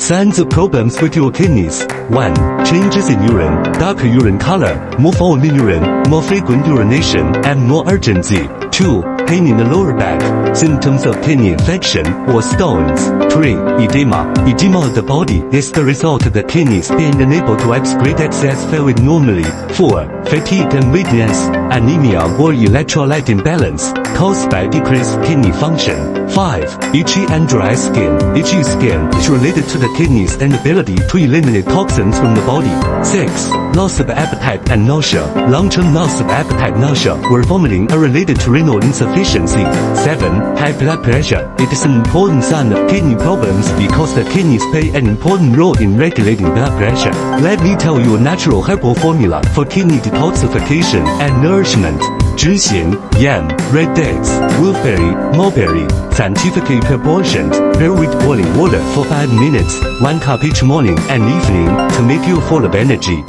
Signs of problems with your kidneys. 1. Changes in urine, darker urine color, more foul in urine, more frequent urination, and more urgency. 2. Pain in the lower back, symptoms of kidney infection or stones. 3. Edema. Edema of the body is the result of the kidneys being unable to excrete excess fluid normally. 4. Fatigue and weakness, anemia or electrolyte imbalance, caused by decreased kidney function. 5. Itchy and dry skin. Itchy skin is related to the kidneys' inability to eliminate toxins from the body. 6. Loss of appetite and nausea. Long-term loss of appetite, nausea, or vomiting are related to renal insufficiency. 7. High blood pressure. It is an important sign of kidney problems because the kidneys play an important role in regulating blood pressure. Let me tell you a natural herbal formula for kidney detoxification and nourishment. Ginseng, yam, red dates, wolfberry, mulberry, scientifically proportioned, pair with boiling water for 5 minutes, 1 cup each morning and evening to make you full of energy.